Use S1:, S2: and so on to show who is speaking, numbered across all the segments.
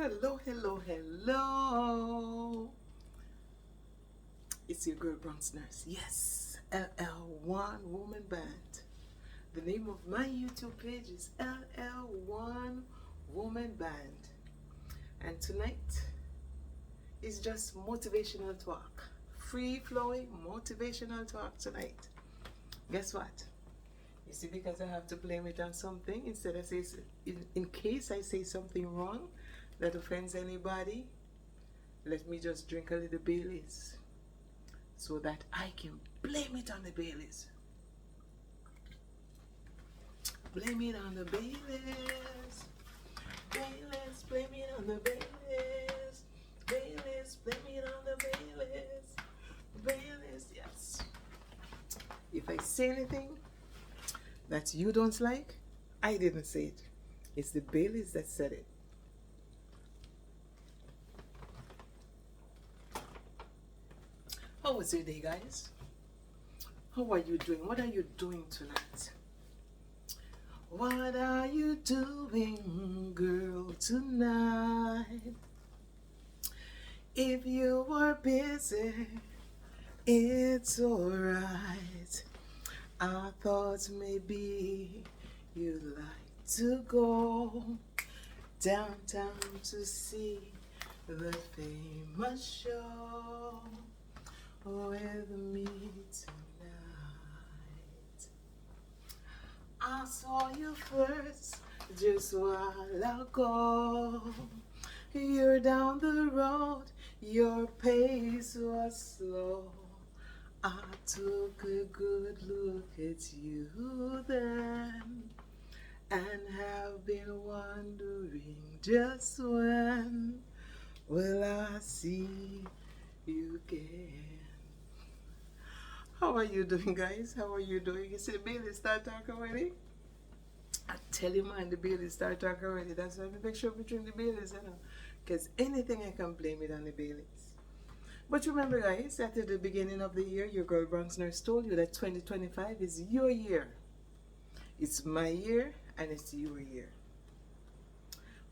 S1: Hello, hello, hello. It's your girl Bronx Nurse. Yes, LL1 Woman Band. The name of my YouTube page is LL1 Woman Band. And tonight is just motivational talk. Free flowing motivational talk tonight. Guess what? You see, because I have to blame it on something, instead of say, in case I say something wrong that offends anybody, let me just drink a little Baileys so that I can blame it on the Baileys. Blame it on the Baileys. Baileys, blame it on the Baileys. Baileys, blame it on the Baileys. Baileys, yes. If I say anything that you don't like, I didn't say it. It's the Baileys that said it. How was your day, guys? How are you doing? What are you doing tonight? What are you doing, girl, tonight? If you are busy, it's alright. I thought maybe you'd like to go downtown to see the famous show with me tonight. I saw you first just a while ago. You're down the road, your pace was slow. I took a good look at you then and have been wondering just when will I see you again. How are you doing, guys? How are you doing? You see the Bailey start talking already? I tell you, man, the Bailey start talking already. That's why I make sure we drink the Baileys, you know. Because anything I can blame it on the Baileys. But remember, guys, that at the beginning of the year, your girl Bronx Nurse told you that 2025 is your year. It's my year and it's your year.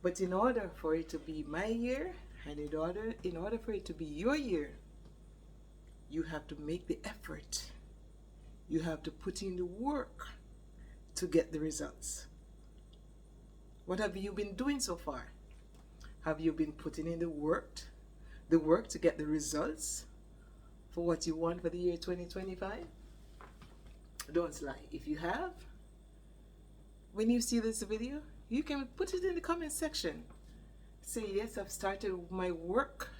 S1: But in order for it to be my year and in order for it to be your year, you have to make the effort. You have to put in the work to get the results. What have you been doing so far? Have you been putting in the work to get the results for what you want for the year 2025? Don't lie. If you have, when you see this video, you can put it in the comment section. Say, yes, I've started my work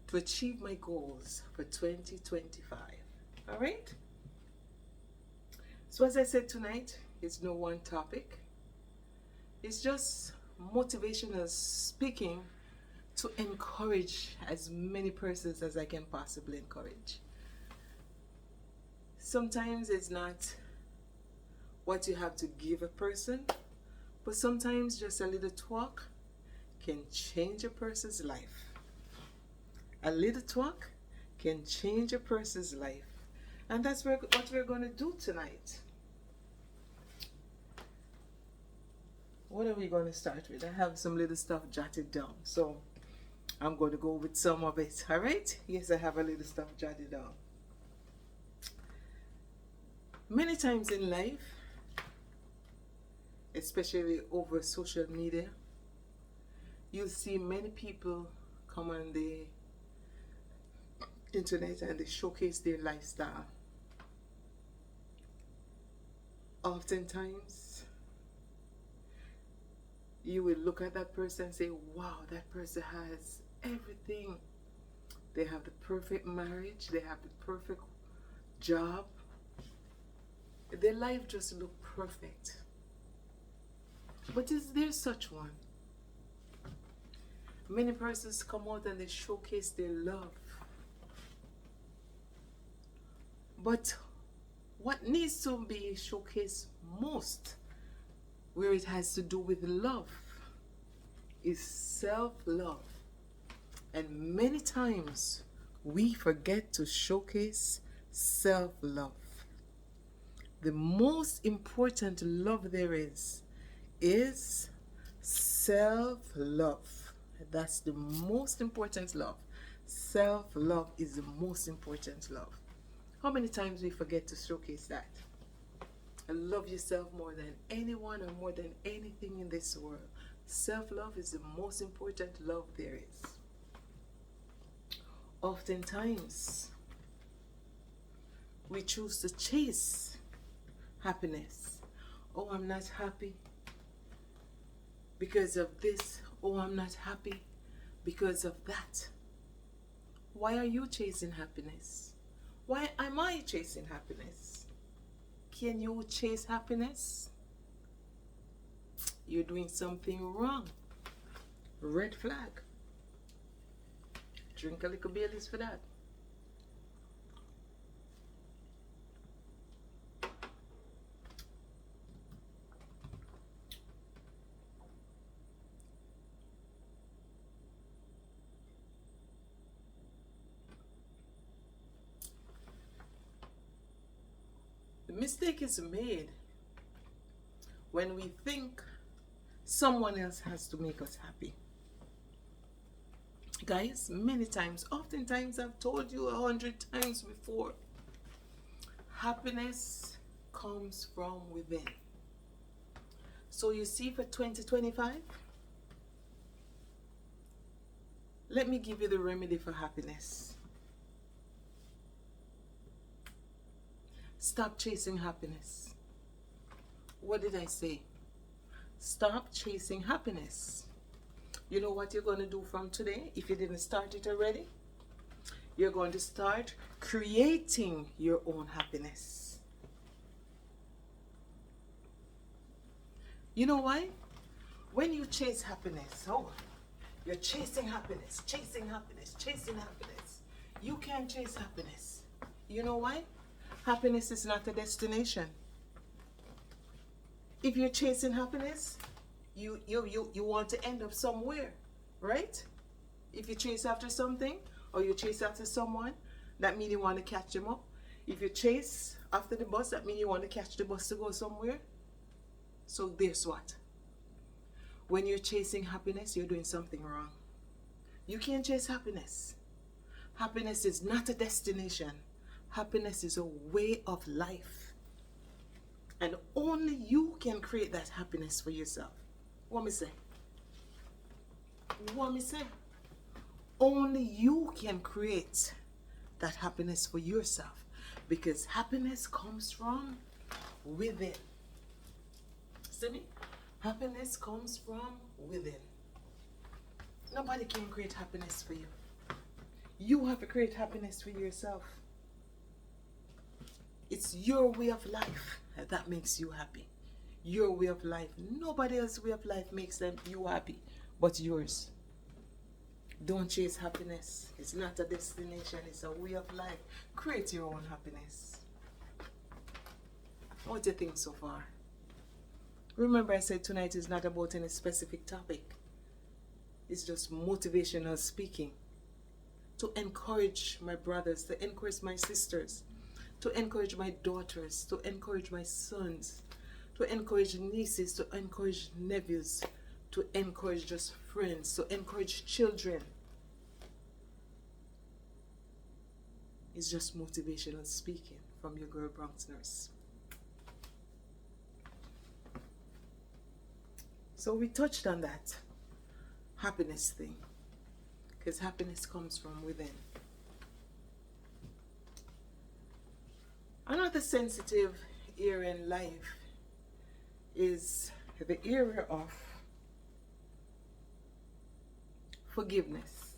S1: to achieve my goals for 2025. All right? So as I said, tonight, it's no one topic. It's just motivational speaking to encourage as many persons as I can possibly encourage. Sometimes it's not what you have to give a person, but sometimes just a little talk can change a person's life. A little talk can change a person's life. And that's what we're going to do tonight. What are we going to start with? I have some little stuff jotted down. So I'm going to go with some of it. All right? Yes, I have a little stuff jotted down. Many times in life, especially over social media, you'll see many people come on the internet and they showcase their lifestyle. Oftentimes, you will look at that person and say, wow, that person has everything. They have the perfect marriage, they have the perfect job. Their life just looks perfect. But is there such one? Many persons come out and they showcase their love. But what needs to be showcased most, where it has to do with love, is self-love. And many times we forget to showcase self-love. The most important love there is self-love. That's the most important love. Self-love is the most important love. How many times we forget to showcase that? And love yourself more than anyone or more than anything in this world. Self-love is the most important love there is. Oftentimes, we choose to chase happiness. Oh, I'm not happy because of this. Oh, I'm not happy because of that. Why are you chasing happiness? Why am I chasing happiness? Can you chase happiness? You're doing something wrong. Red flag. Drink a little Baileys for that. The mistake is made when we think someone else has to make us happy. Guys, many times, oftentimes I've told you 100 times before, happiness comes from within. So you see, for 2025, let me give you the remedy for happiness. Stop chasing happiness. What did I say? Stop chasing happiness. You know what you're going to do from today? If you didn't start it already, you're going to start creating your own happiness. You know why? When you chase happiness, you're chasing happiness, chasing happiness, chasing happiness. You can't chase happiness. You know why? Happiness is not a destination. If you're chasing happiness, you want to end up somewhere, right? If you chase after something or you chase after someone, that means you want to catch them up. If you chase after the bus, that means you want to catch the bus to go somewhere. So guess what? When you're chasing happiness, you're doing something wrong. You can't chase happiness. Happiness is not a destination. Happiness is a way of life. And only you can create that happiness for yourself. What me say? What me say? Only you can create that happiness for yourself. Because happiness comes from within. See me? Happiness comes from within. Nobody can create happiness for you. You have to create happiness for yourself. It's your way of life that makes you happy. Your way of life. Nobody else's way of life makes you happy but yours. Don't chase happiness. It's not a destination. It's a way of life. Create your own happiness. What do you think so far? Remember, I said tonight is not about any specific topic. It's just motivational speaking. To encourage my brothers, to encourage my sisters, to encourage my daughters, to encourage my sons, to encourage nieces, to encourage nephews, to encourage just friends, to encourage children. It's just motivational speaking from your girl Bronx nurse. So we touched on that happiness thing, because happiness comes from within. Another sensitive area in life is the area of forgiveness.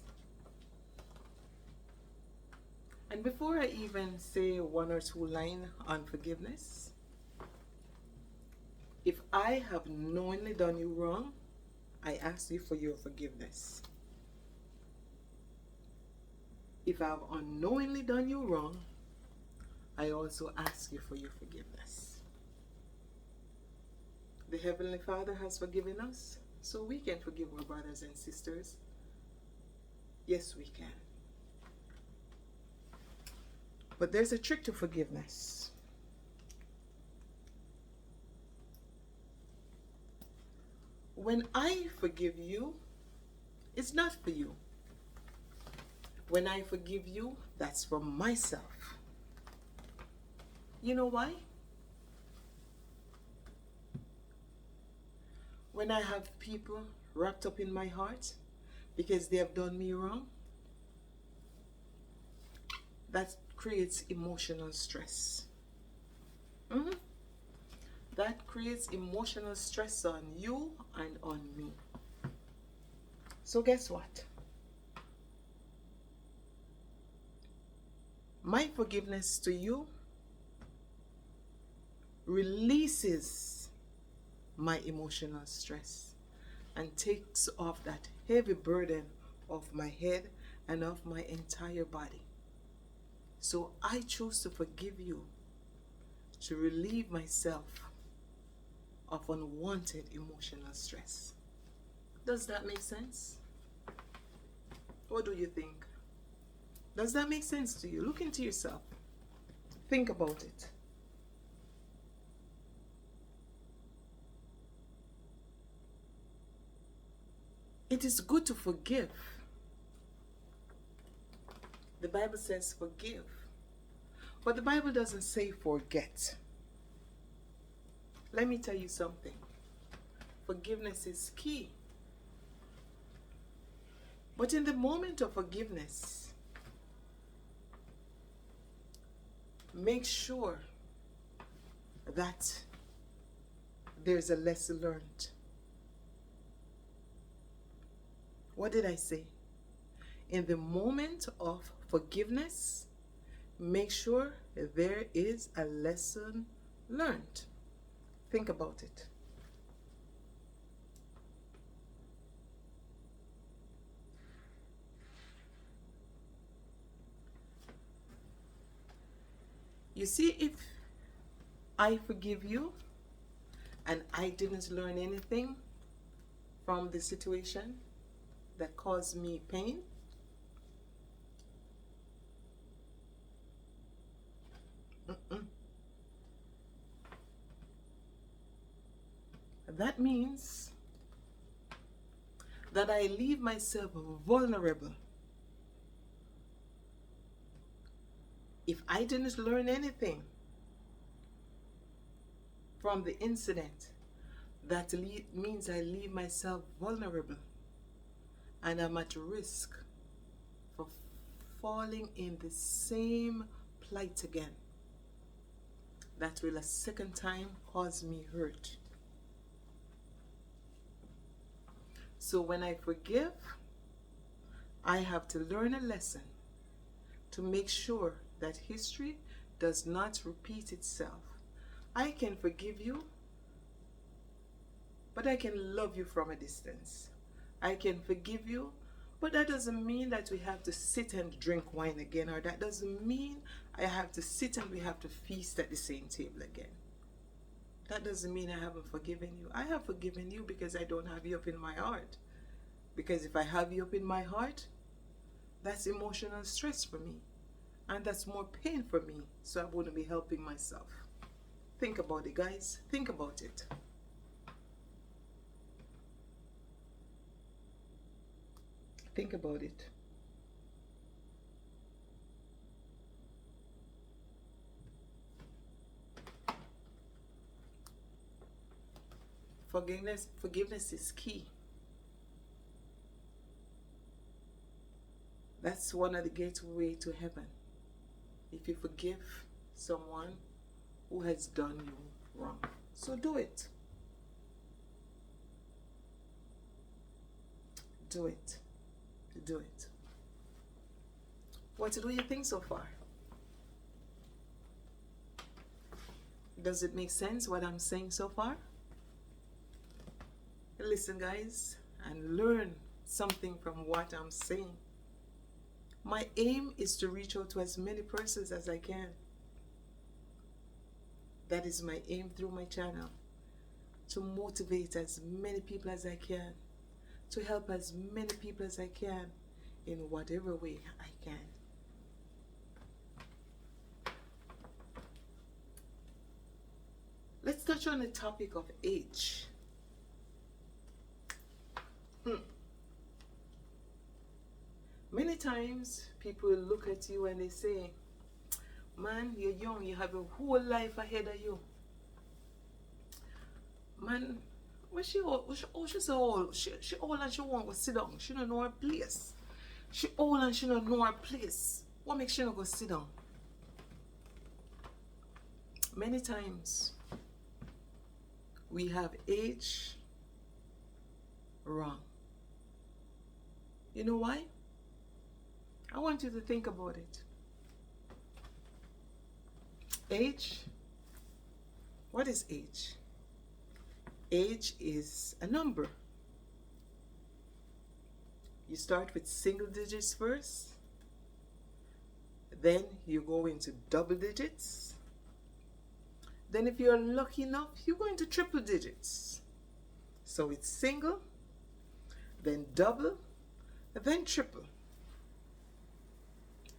S1: And before I even say one or two lines on forgiveness, if I have knowingly done you wrong, I ask you for your forgiveness. If I have unknowingly done you wrong, I also ask you for your forgiveness. The Heavenly Father has forgiven us, so we can forgive our brothers and sisters. Yes, we can. But there's a trick to forgiveness. When I forgive you, It's not for you. When I forgive you, that's for myself. You know why? When I have people wrapped up in my heart because they have done me wrong, that creates emotional stress. Mhm. That creates emotional stress on you and on me. So guess what? My forgiveness to you releases my emotional stress and takes off that heavy burden off my head and off my entire body. So I choose to forgive you to relieve myself of unwanted emotional stress. Does that make sense? What do you think? Does that make sense to you? Look into yourself. Think about it. It is good to forgive. The Bible says forgive. But the Bible doesn't say forget. Let me tell you something. Forgiveness is key. But in the moment of forgiveness, make sure that there's a lesson learned. What did I say? In the moment of forgiveness, make sure there is a lesson learned. Think about it. You see, if I forgive you and I didn't learn anything from the situation that caused me pain, that means that I leave myself vulnerable. If I didn't learn anything from the incident, that means I leave myself vulnerable and I'm at risk for falling in the same plight again. That will a second time cause me hurt. So when I forgive, I have to learn a lesson to make sure that history does not repeat itself. I can forgive you, but I can love you from a distance. I can forgive you, but that doesn't mean that we have to sit and drink wine again, or that doesn't mean I have to sit and we have to feast at the same table again. That doesn't mean I haven't forgiven you. I have forgiven you because I don't have you up in my heart. Because if I have you up in my heart, that's emotional stress for me. And that's more pain for me. So I wouldn't be helping myself. Think about it, guys. Think about it. Think about it. Forgiveness is key. That's one of the gateways to heaven. If you forgive someone who has done you wrong. So do it. Do it. Do it. What do you think so far? Does it make sense what I'm saying so far? Listen, guys, and learn something from what I'm saying. My aim is to reach out to as many persons as I can. That is my aim through my channel. To motivate as many people as I can. To help as many people as I can in whatever way I can. Let's touch on the topic of age. times people look at you and they say, man, you're young, you have a whole life ahead of you. Man, she's so old. She old and she won't go sit down. She don't know her place. She old and she don't know her place. What makes she not go sit down? Many times we have age wrong. You know why? I want you to think about it. Age. What is age? Age is a number. You start with single digits first, then you go into double digits. Then if you're lucky enough, you go into triple digits. So it's single, then double, then triple.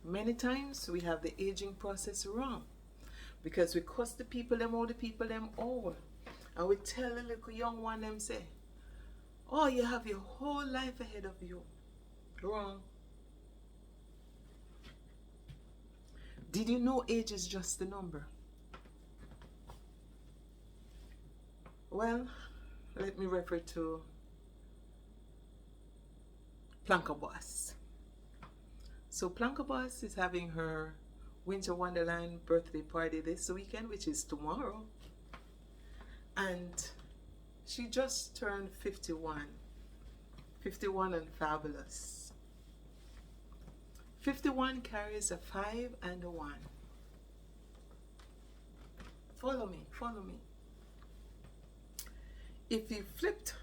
S1: Many times we have the aging process wrong because we cuss the people them old. And we tell the little young one them say, oh, you have your whole life ahead of you. Wrong. Did you know age is just a number? Well, let me refer to Planka Boss. So Planka Boss is having her Winter Wonderland birthday party this weekend, which is tomorrow. And she just turned 51. 51 and fabulous. 51 carries a 5 and a 1. Follow me, follow me. If you flipped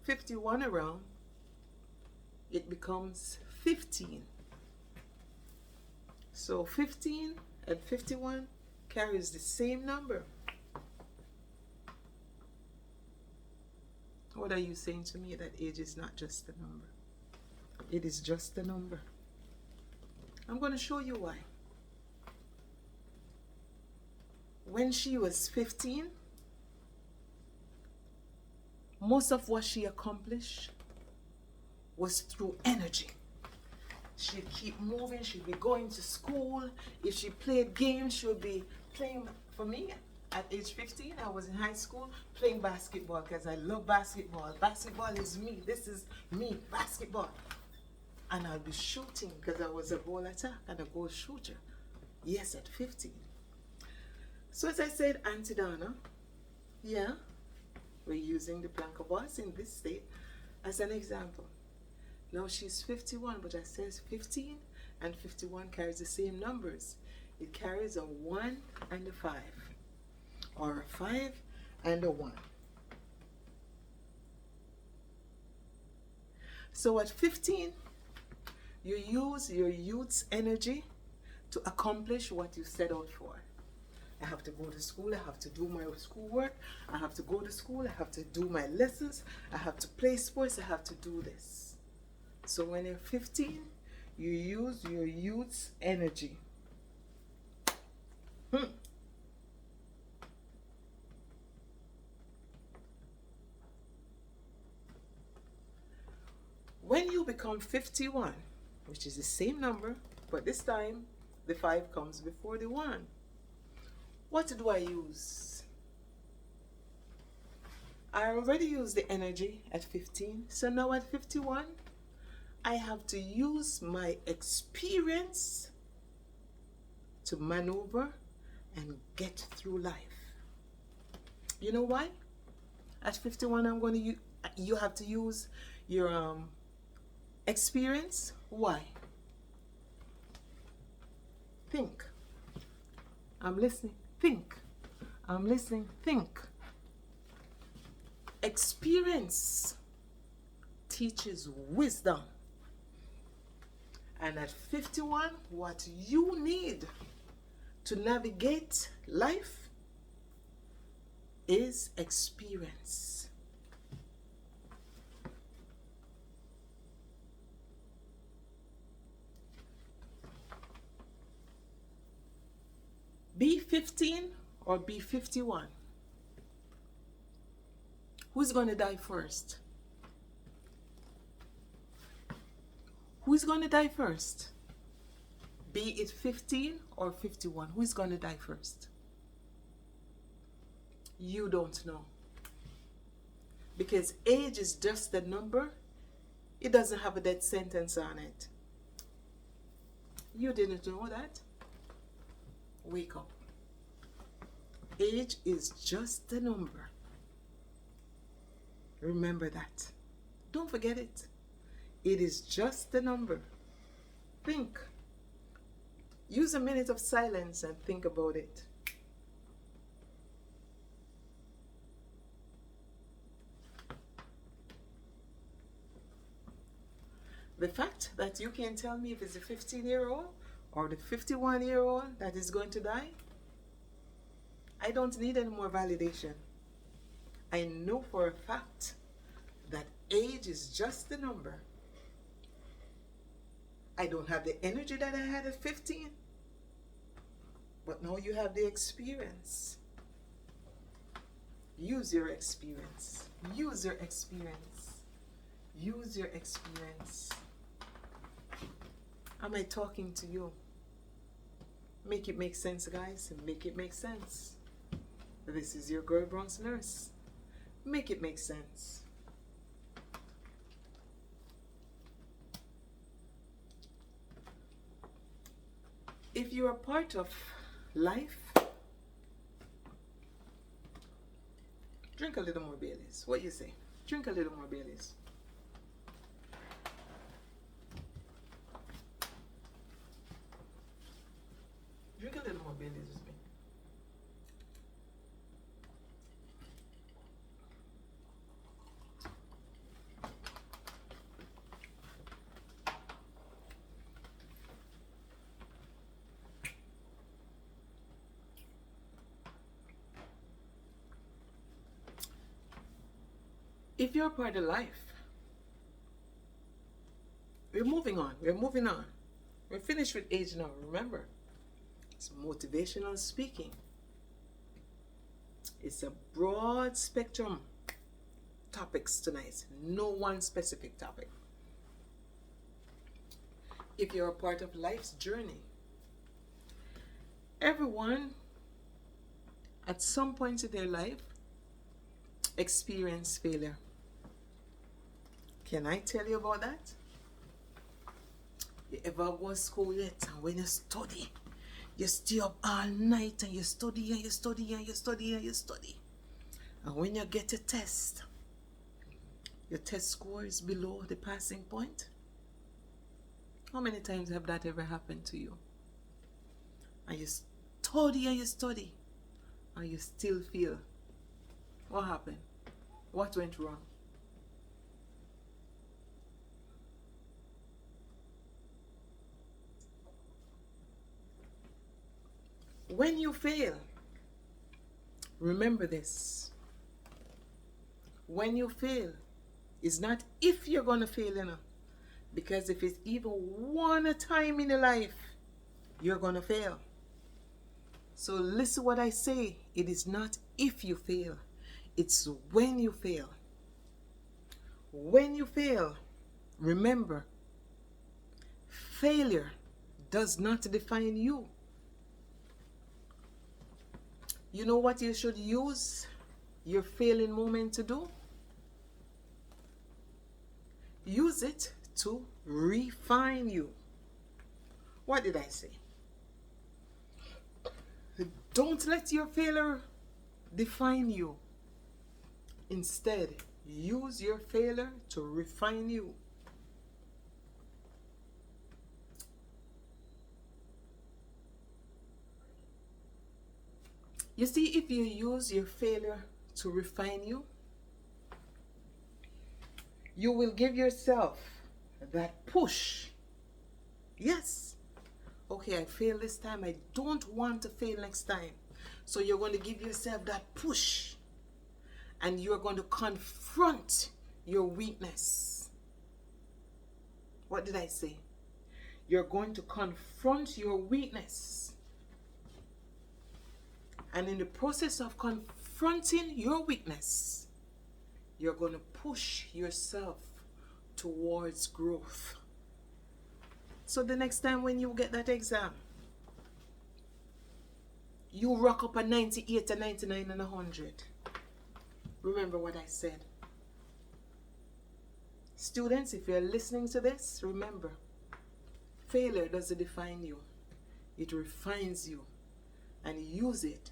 S1: 51 around, it becomes 15. So 15 and 51 carries the same number. What are you saying to me? That age is not just a number. It is just a number. I'm going to show you why. When she was 15, most of what she accomplished was through energy. She'd keep moving, she'd be going to school. If she played games, she would be playing. For me, at age 15, I was in high school playing basketball because I love basketball. Basketball is me. This is me, basketball. And I'll be shooting because I was a goal attack and a goal shooter. Yes, at 15. So as I said, Auntie Donna, yeah, we're using the Planka Boss in this state as an example. Now she's 51, but I says 15 and 51 carries the same numbers. It carries a 1 and a 5. Or a 5 and a 1. So at 15, you use your youth's energy to accomplish what you set out for. I have to go to school, I have to do my schoolwork, I have to go to school, I have to do my lessons, I have to play sports, I have to do this. So when you're 15, you use your youth's energy. When you become 51, which is the same number, but this time the 5 comes before the 1. What do I use? I already used the energy at 15, so now at 51, I have to use my experience to maneuver and get through life. You know why? At 51, you have to use your experience. Why? Think. I'm listening. Think. I'm listening. Think. Experience teaches wisdom. And at 51, what you need to navigate life is experience. Be 15 or be 51. Who's going to die first? Who's going to die first? Be it 15 or 51, who's going to die first? You don't know. Because age is just a number. It doesn't have a death sentence on it. You didn't know that? Wake up. Age is just a number. Remember that. Don't forget it. It is just a number. Think. Use a minute of silence and think about it. The fact that you can tell me if it's a 15-year-old or the 51-year-old that is going to die, I don't need any more validation. I know for a fact that age is just a number. I don't have the energy that I had at 15, but now you have the experience. Use your experience. Use your experience. Use your experience. Am I talking to you? Make it make sense, guys. Make it make sense. This is your girl Bronx nurse. Make it make sense. If you are part of life, drink a little more Baileys. What you say? Drink a little more Baileys. Drink a little more Baileys with me. If you're part of life, we're moving on. We're moving on. We're finished with age now, remember? It's motivational speaking. It's a broad spectrum topics tonight. No one specific topic. If you're a part of life's journey, everyone at some point in their life experience failure. Can I tell you about that? You ever go to school yet, and when you study, you stay up all night and you study and you study and you study and you study. And when you get a test, your test score is below the passing point? How many times have that ever happened to you? And you study and you study and you still fail. What happened? What went wrong? When you fail, remember this. When you fail, it's not if you're going to fail, you know. Because if it's even one time in your life, you're going to fail. So listen what I say. It is not if you fail. It's when you fail. When you fail, remember, failure does not define you. You know what you should use your failing moment to do? Use it to refine you. What did I say? Don't let your failure define you. Instead, use your failure to refine you. You see, if you use your failure to refine you, you will give yourself that push. Yes. Okay, I failed this time. I don't want to fail next time. So you're going to give yourself that push. And you're going to confront your weakness. What did I say? You're going to confront your weakness. And in the process of confronting your weakness, you're going to push yourself towards growth. So the next time when you get that exam, you rock up a 98, a 99, and a 100. Remember what I said. Students, if you're listening to this, remember, failure doesn't define you. It refines you, and use it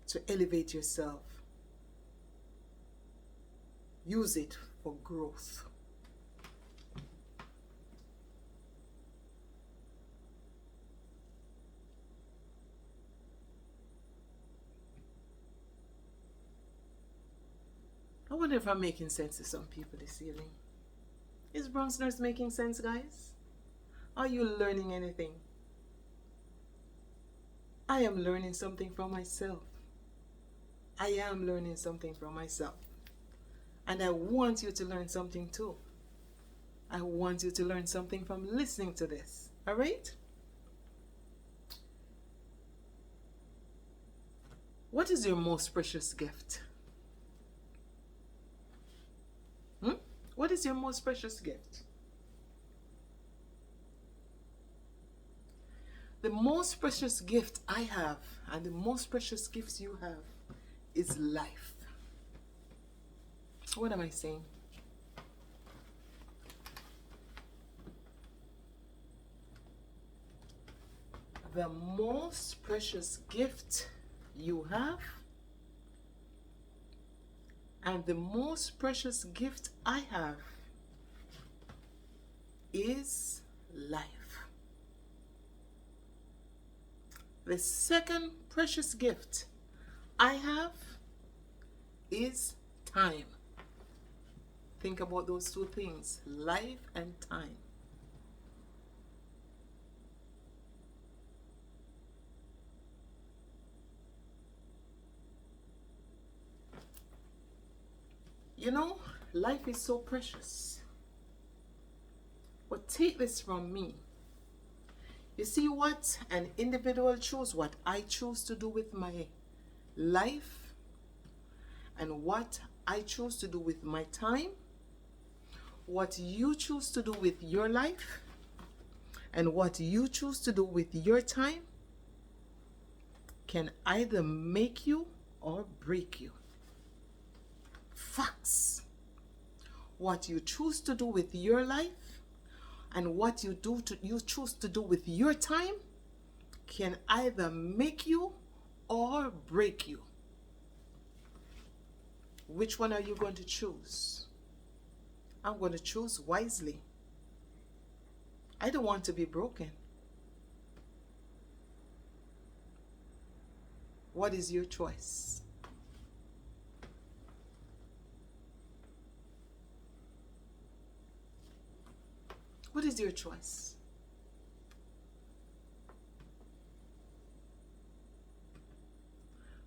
S1: to elevate yourself. Use it for growth. I wonder if I'm making sense to some people this evening. Is Bronx Nurse making sense, guys? Are you learning anything? I am learning something from myself. I am learning something from myself. And I want you to learn something too. I want you to learn something from listening to this. All right? What is your most precious gift? What is your most precious gift? The most precious gift I have, and the most precious gifts you have, is life. What am I saying? The most precious gift you have, and the most precious gift I have, is life. The second precious gift I have is time. Think about those two things, life and time. You know, life is so precious. But take this from me. You see what an individual chooses, what I choose to do with my life, and what I choose to do with my time, what you choose to do with your life, and what you choose to do with your time can either make you or break you. Facts. What you choose to do with your life and what you choose to do with your time can either make you or break you. Which one are you going to choose? I'm going to choose wisely. I don't want to be broken. What is your choice? What is your choice?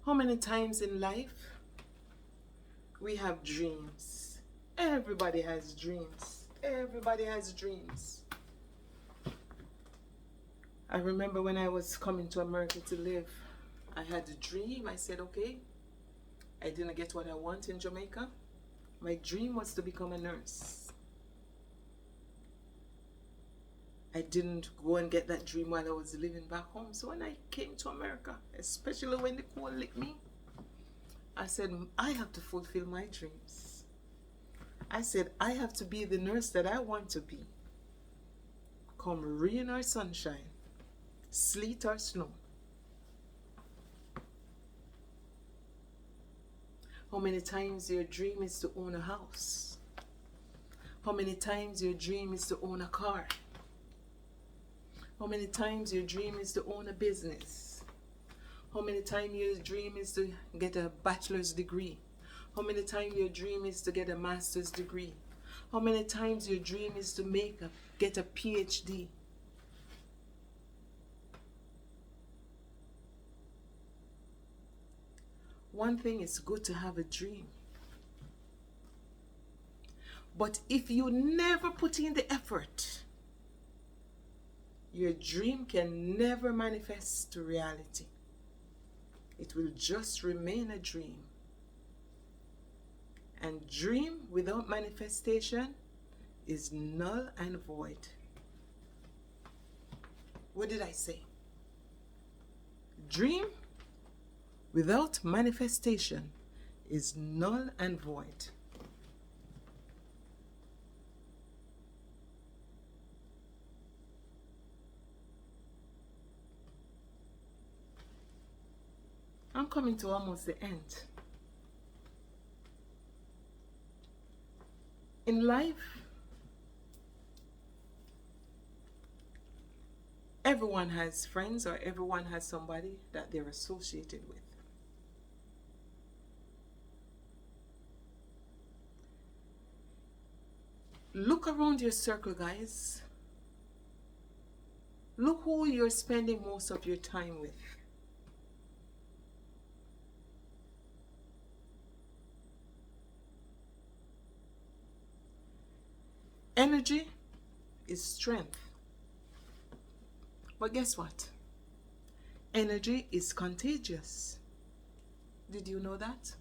S1: How many times in life we have dreams? Everybody has dreams. Everybody has dreams. I remember when I was coming to America to live, I had a dream. I said, okay, I didn't get what I want in Jamaica. My dream was to become a nurse. I didn't go and get that dream while I was living back home. So when I came to America, especially when the cold licked me, I said, I have to fulfill my dreams. I said, I have to be the nurse that I want to be. Come rain or sunshine, sleet or snow. How many times your dream is to own a house? How many times your dream is to own a car? How many times your dream is to own a business? How many times your dream is to get a bachelor's degree? How many times your dream is to get a master's degree? How many times your dream is to get a PhD? One thing is good to have a dream. But if you never put in the effort, your dream can never manifest to reality. It will just remain a dream. And dream without manifestation is null and void. What did I say? Dream without manifestation is null and void. I'm coming to almost the end. In life, everyone has friends, or everyone has somebody that they're associated with. Look around your circle, guys. Look who you're spending most of your time with. Energy is strength. But guess what? Energy is contagious. Did you know that?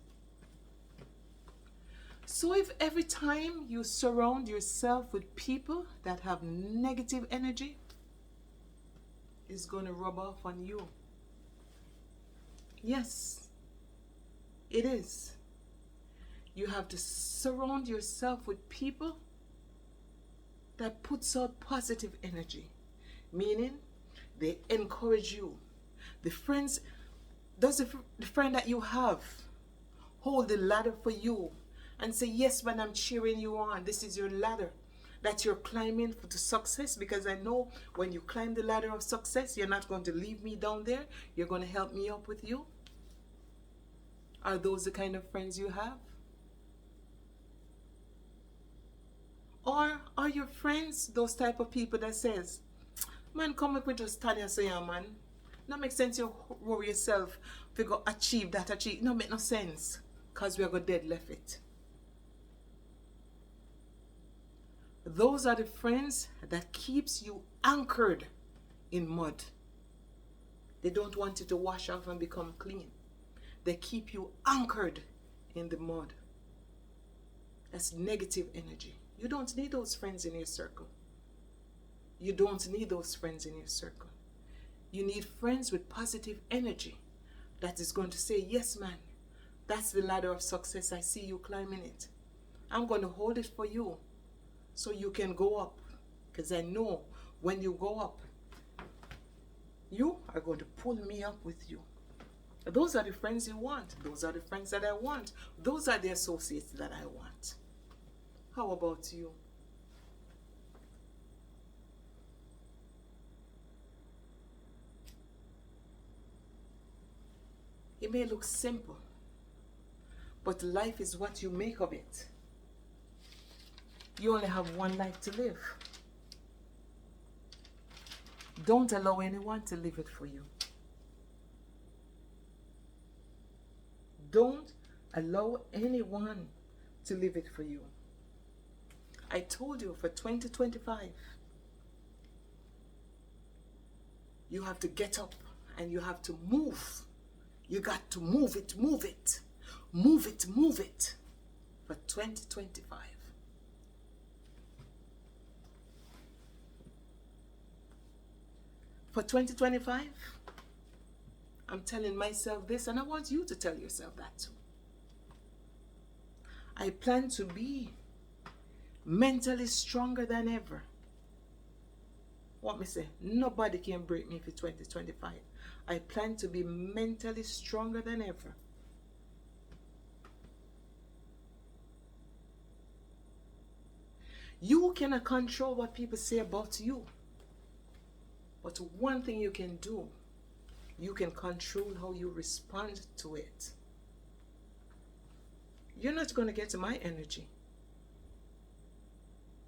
S1: So if every time you surround yourself with people that have negative energy, it's going to rub off on you. Yes, it is. You have to surround yourself with people that puts out positive energy, meaning they encourage you. The friends, does the friend that you have hold the ladder for you and say, yes, man, I'm cheering you on. This is your ladder that you're climbing to success, because I know when you climb the ladder of success, you're not going to leave me down there. You're going to help me up with you. Are those the kind of friends you have? Or are your friends those type of people that says, man, come up with just stand and say, yeah, man. No make sense you worry yourself if you go achieve that, achieve. No make no sense, because we are going dead left it. Those are the friends that keeps you anchored in mud. They don't want you to wash off and become clean. They keep you anchored in the mud. That's negative energy. You don't need those friends in your circle. You don't need those friends in your circle. You need friends with positive energy that is going to say, yes, man, that's the ladder of success. I see you climbing it. I'm going to hold it for you so you can go up. Because I know when you go up, you are going to pull me up with you. Those are the friends you want. Those are the friends that I want. Those are the associates that I want. How about you? It may look simple, but life is what you make of it. You only have one life to live. Don't allow anyone to live it for you. Don't allow anyone to live it for you. I told you for 2025, you have to get up and you have to move. You got to move it, move it. Move it, move it for 2025. For 2025, I'm telling myself this, and I want you to tell yourself that too. I plan to be mentally stronger than ever. What me say? Nobody can break me for 2025. I plan to be mentally stronger than ever. You cannot control what people say about you. But one thing you can do, you can control how you respond to it. You're not going to get my energy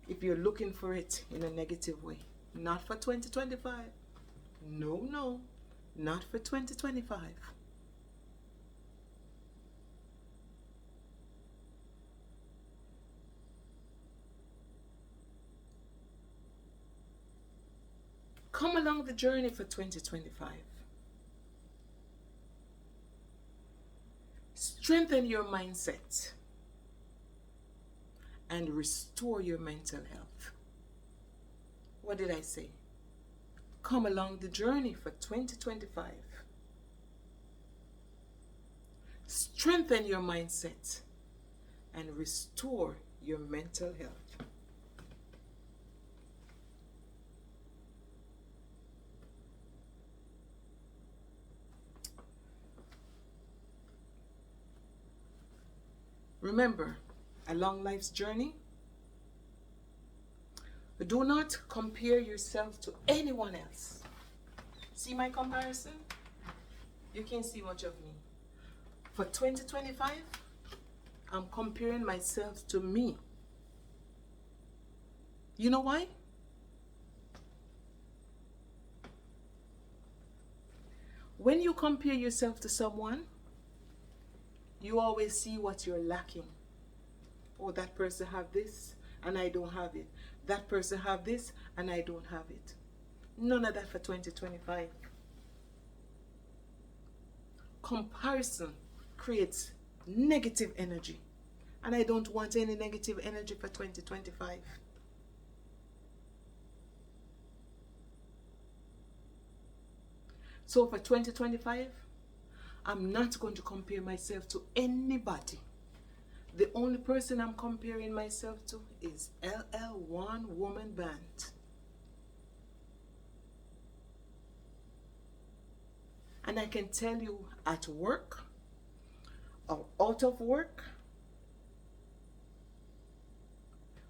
S1: if you're looking for it in a negative way. Not for 2025. No, not for 2025. Come along the journey for 2025. Strengthen your mindset and restore your mental health. What did I say? Come along the journey for 2025. Strengthen your mindset and restore your mental health. Remember, along life's journey, do not compare yourself to anyone else. See my comparison? You can't see much of me. For 2025, I'm comparing myself to me. You know why? When you compare yourself to someone, you always see what you're lacking. Oh, that person have this and I don't have it. That person have this and I don't have it. None of that for 2025. Comparison creates negative energy. And I don't want any negative energy for 2025. So for 2025, I'm not going to compare myself to anybody. The only person I'm comparing myself to is LL One Woman Band. And I can tell you, at work or out of work,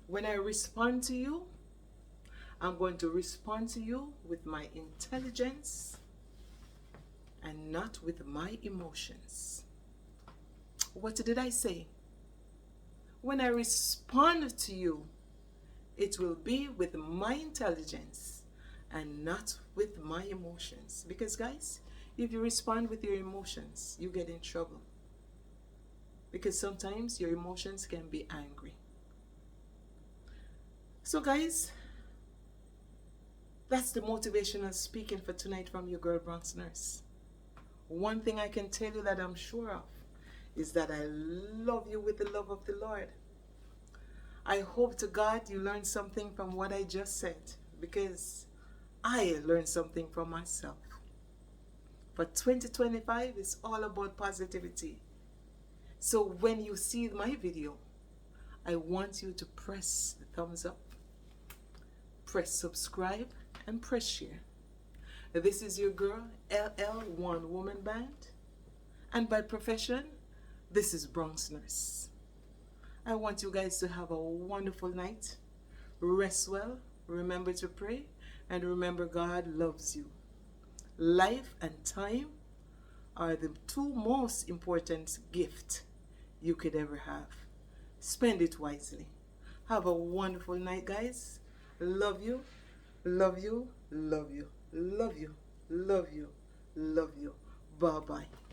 S1: when I respond to you, I'm going to respond to you with my intelligence and not with my emotions. What did I say? When I respond to you, it will be with my intelligence and not with my emotions. Because guys, if you respond with your emotions, you get in trouble. Because sometimes your emotions can be angry. So guys, that's the motivational speaking for tonight from your girl Bronx Nurse. One thing I can tell you that I'm sure of is that I love you with the love of the Lord. I hope to God you learned something from what I just said, because I learned something from myself. For 2025, it's all about positivity. So when you see my video, I want you to press the thumbs up, press subscribe, and press share. This is your girl, LL One Woman Band. And by profession, this is Bronx Nurse. I want you guys to have a wonderful night. Rest well, remember to pray, and remember God loves you. Life and time are the two most important gifts you could ever have. Spend it wisely. Have a wonderful night, guys. Love you, love you, love you, love you, love you, love you. Bye-bye.